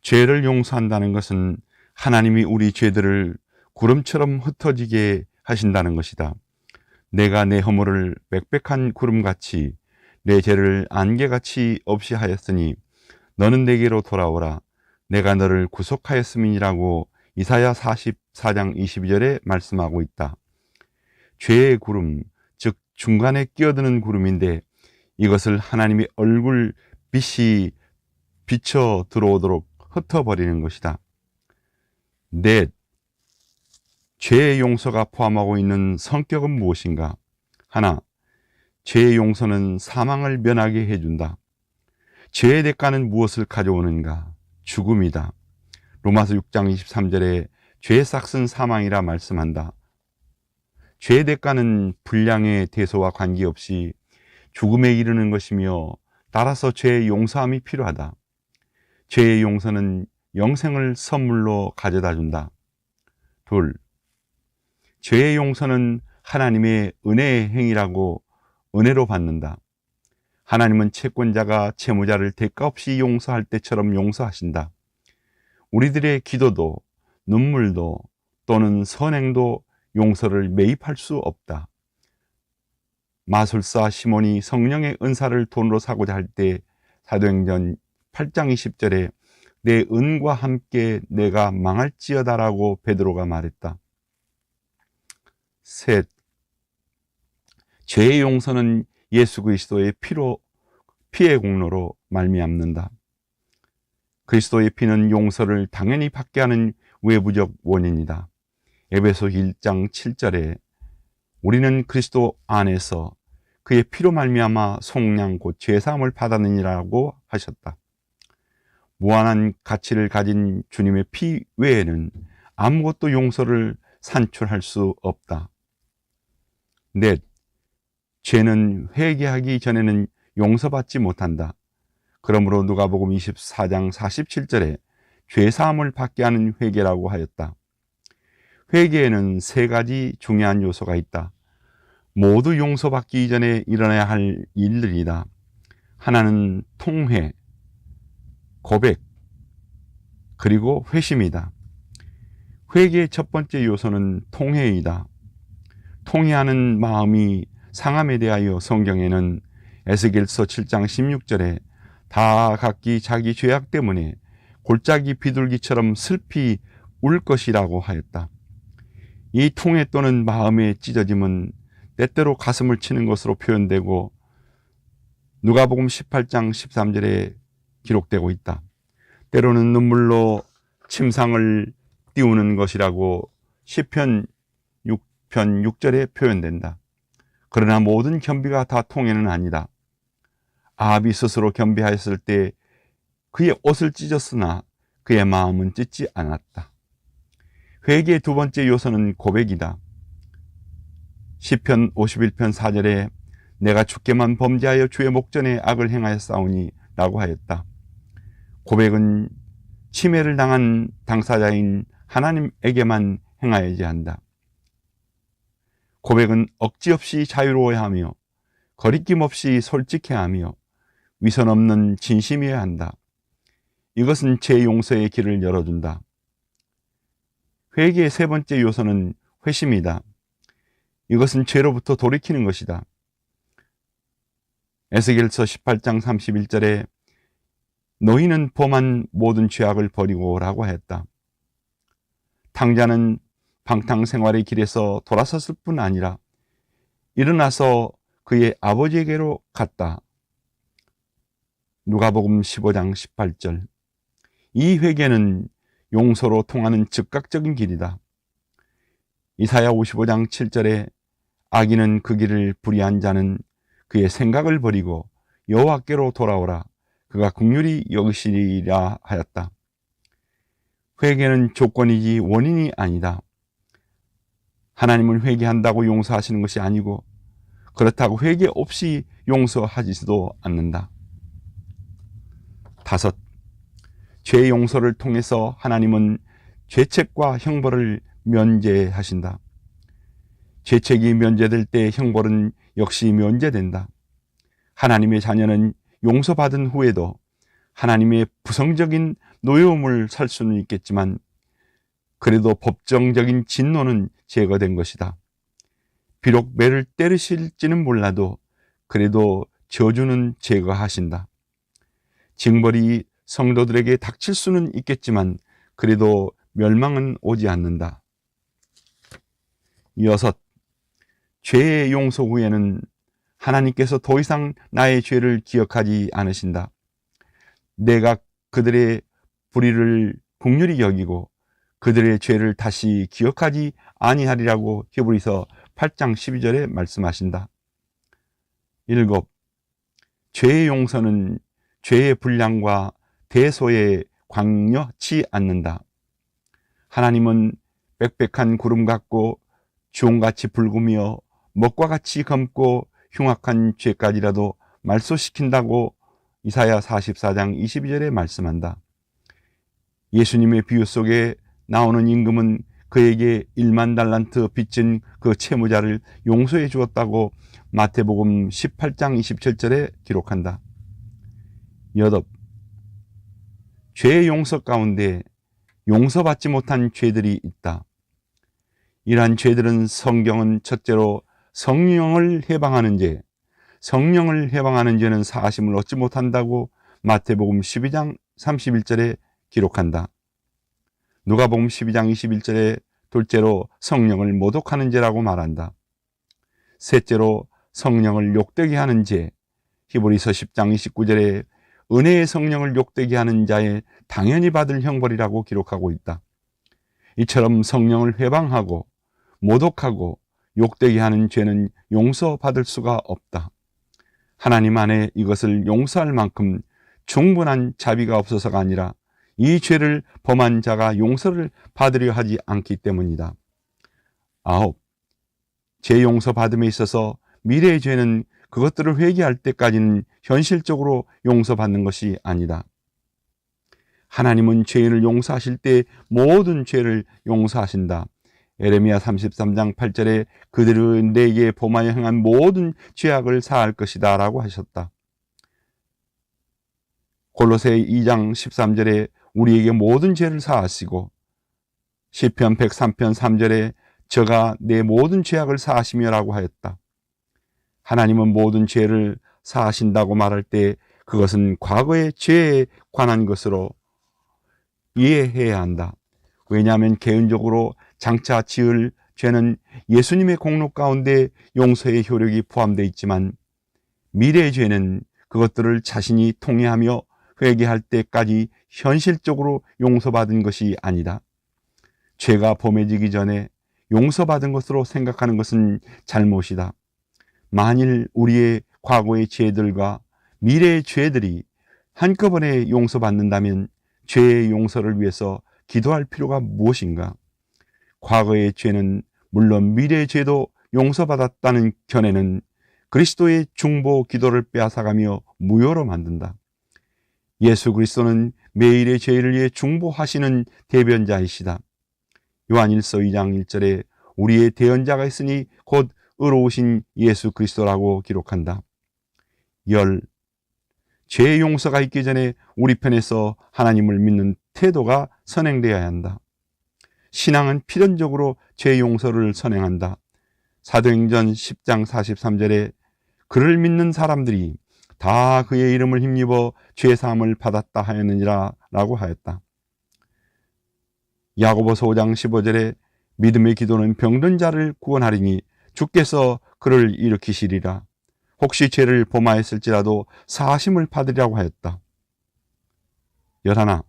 죄를 용서한다는 것은 하나님이 우리 죄들을 구름처럼 흩어지게 하신다는 것이다. 내가 내 허물을 빽빽한 구름같이 내 죄를 안개같이 없이 하였으니 너는 내게로 돌아오라. 내가 너를 구속하였음이니라고 이사야 44장 22절에 말씀하고 있다. 죄의 구름, 즉 중간에 끼어드는 구름인데 이것을 하나님의 얼굴 빛이 비쳐 들어오도록 흩어버리는 것이다. 넷, 죄의 용서가 포함하고 있는 성격은 무엇인가? 하나, 죄의 용서는 사망을 면하게 해준다. 죄의 대가는 무엇을 가져오는가? 죽음이다. 로마서 6장 23절에 죄의 삭은 사망이라 말씀한다. 죄의 대가는 분량의 대소와 관계없이 죽음에 이르는 것이며 따라서 죄의 용서함이 필요하다. 죄의 용서는 영생을 선물로 가져다 준다. 둘, 죄의 용서는 하나님의 은혜의 행위라고 은혜로 받는다. 하나님은 채권자가 채무자를 대가 없이 용서할 때처럼 용서하신다. 우리들의 기도도 눈물도 또는 선행도 용서를 매입할 수 없다. 마술사 시몬이 성령의 은사를 돈으로 사고자 할 때 사도행전 8장 20절에 내 은과 함께 내가 망할지어다라고 베드로가 말했다. 셋, 죄의 용서는 예수 그리스도의 피의 공로로 말미암는다. 그리스도의 피는 용서를 당연히 받게 하는 외부적 원인이다. 에베소 1장 7절에 우리는 그리스도 안에서 그의 피로 말미암아 속량 곧 죄사함을 받았느니라고 하셨다. 무한한 가치를 가진 주님의 피 외에는 아무것도 용서를 산출할 수 없다. 넷, 죄는 회개하기 전에는 용서받지 못한다. 그러므로 누가복음 24장 47절에 죄사함을 받게 하는 회개라고 하였다. 회개에는 세 가지 중요한 요소가 있다. 모두 용서받기 이전에 일어나야 할 일들이다. 하나는 통회, 고백, 그리고 회심이다. 회개의 첫 번째 요소는 통회이다. 통회하는 마음이 상함에 대하여 성경에는 에스겔서 7장 16절에 다 각기 자기 죄악 때문에 골짜기 비둘기처럼 슬피 울 것이라고 하였다. 이 통회 또는 마음의 찢어짐은 때때로 가슴을 치는 것으로 표현되고 누가복음 18장 13절에 기록되고 있다. 때로는 눈물로 침상을 띄우는 것이라고 시편 6편 6절에 표현된다. 그러나 모든 겸비가 다 통회는 아니다. 아합이 스스로 겸비하였을 때 그의 옷을 찢었으나 그의 마음은 찢지 않았다. 회개의 두 번째 요소는 고백이다. 시편 51편 4절에 내가 주께만 범죄하여 주의 목전에 악을 행하였사오니 라고 하였다. 고백은 침해를 당한 당사자인 하나님에게만 행하여야 한다. 고백은 억지 없이 자유로워야 하며 거리낌 없이 솔직해야 하며 위선 없는 진심이어야 한다. 이것은 죄 용서의 길을 열어준다. 회개의 세 번째 요소는 회심이다. 이것은 죄로부터 돌이키는 것이다. 에스겔서 18장 31절에 너희는 범한 모든 죄악을 버리고 라고 하였다. 탕자는 방탕 생활의 길에서 돌아섰을 뿐 아니라 일어나서 그의 아버지에게로 갔다. 누가복음 15장 18절. 이 회개는 용서로 통하는 즉각적인 길이다. 이사야 55장 7절에 악인은 그 길을 불의한 자는 그의 생각을 버리고 여호와께로 돌아오라. 그가 긍휼히 여기시리라 하였다. 회개는 조건이지 원인이 아니다. 하나님은 회개한다고 용서하시는 것이 아니고 그렇다고 회개 없이 용서하지도 않는다. 다섯, 죄 용서를 통해서 하나님은 죄책과 형벌을 면제하신다. 죄책이 면제될 때 형벌은 역시 면제된다. 하나님의 자녀는 용서받은 후에도 하나님의 부성적인 노여움을 살 수는 있겠지만 그래도 법정적인 진노는 제거된 것이다. 비록 매를 때리실지는 몰라도 그래도 저주는 제거하신다. 징벌이 성도들에게 닥칠 수는 있겠지만 그래도 멸망은 오지 않는다. 6. 죄의 용서 후에는 하나님께서 더 이상 나의 죄를 기억하지 않으신다. 내가 그들의 불의를 긍휼히 여기고 그들의 죄를 다시 기억하지 아니하리라고 히브리서 8장 12절에 말씀하신다. 7. 죄의 용서는 죄의 분량과 대소에 광여치 않는다. 하나님은 빽빽한 구름 같고 주홍같이 붉으며 먹과 같이 검고 흉악한 죄까지라도 말소시킨다고 이사야 44장 22절에 말씀한다. 예수님의 비유 속에 나오는 임금은 그에게 1만 달란트 빚진 그 채무자를 용서해 주었다고 마태복음 18장 27절에 기록한다. 8. 죄의 용서 가운데 용서받지 못한 죄들이 있다. 이러한 죄들은 성경은 첫째로 성령을 해방하는 죄, 성령을 해방하는 죄는 사하심을 얻지 못한다고 마태복음 12장 31절에 기록한다. 누가복음 12장 21절에 둘째로 성령을 모독하는 죄라고 말한다. 셋째로 성령을 욕되게 하는 죄, 히브리서 10장 29절에 은혜의 성령을 욕되게 하는 자에 당연히 받을 형벌이라고 기록하고 있다. 이처럼 성령을 회방하고 모독하고 욕되게 하는 죄는 용서받을 수가 없다. 하나님 안에 이것을 용서할 만큼 충분한 자비가 없어서가 아니라 이 죄를 범한 자가 용서를 받으려 하지 않기 때문이다. 9. 죄 용서받음에 있어서 미래의 죄는 그것들을 회개할 때까지는 현실적으로 용서받는 것이 아니다. 하나님은 죄인을 용서하실 때 모든 죄를 용서하신다. 에레미야 33장 8절에 그들은 내게 범하여 행한 모든 죄악을 사할 것이다 라고 하셨다. 골로새 2장 13절에 우리에게 모든 죄를 사하시고 시편 103편 3절에 저가 내 모든 죄악을 사하시며 라고 하였다. 하나님은 모든 죄를 사하신다고 말할 때 그것은 과거의 죄에 관한 것으로 이해해야 한다. 왜냐하면 개인적으로 장차 지을 죄는 예수님의 공로 가운데 용서의 효력이 포함되어 있지만 미래의 죄는 그것들을 자신이 통회하며 회개할 때까지 현실적으로 용서받은 것이 아니다. 죄가 범해지기 전에 용서받은 것으로 생각하는 것은 잘못이다. 만일 우리의 과거의 죄들과 미래의 죄들이 한꺼번에 용서받는다면 죄의 용서를 위해서 기도할 필요가 무엇인가? 과거의 죄는 물론 미래의 죄도 용서받았다는 견해는 그리스도의 중보 기도를 빼앗아가며 무효로 만든다. 예수 그리스도는 매일의 죄를 위해 중보하시는 대변자이시다. 요한일서 2장 1절에 우리의 대언자가 있으니 곧 의로우신 예수 그리스도라고 기록한다. 10. 죄의 용서가 있기 전에 우리 편에서 하나님을 믿는 태도가 선행되어야 한다. 신앙은 필연적으로 죄 용서를 선행한다. 사도행전 10장 43절에 그를 믿는 사람들이 다 그의 이름을 힘입어 죄사함을 받았다 하였느니라 라고 하였다. 야고보서 5장 15절에 믿음의 기도는 병든 자를 구원하리니 주께서 그를 일으키시리라. 혹시 죄를 범하였을지라도 사하심을 받으리라고 하였다. 11.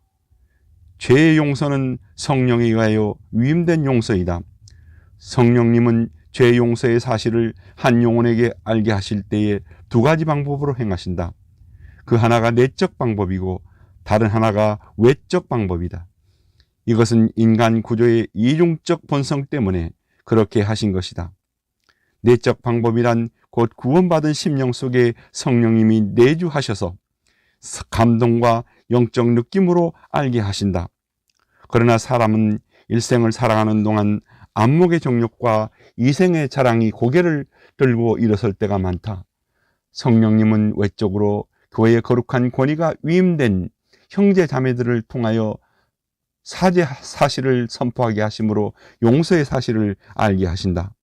죄의 용서는 성령에 의하여 위임된 용서이다. 성령님은 죄 용서의 사실을 한 영혼에게 알게 하실 때에 두 가지 방법으로 행하신다. 그 하나가 내적 방법이고 다른 하나가 외적 방법이다. 이것은 인간 구조의 이중적 본성 때문에 그렇게 하신 것이다. 내적 방법이란 곧 구원받은 심령 속에 성령님이 내주하셔서 감동과 영적 느낌으로 알게 하신다. 그러나 사람은 일생을 살아가는 동안 안목의 정욕과 이생의 자랑이 고개를 들고 일어설 때가 많다. 성령님은 외적으로 교회의 거룩한 권위가 위임된 형제 자매들을 통하여 사죄 사실을 선포하게 하심으로 용서의 사실을 알게 하신다.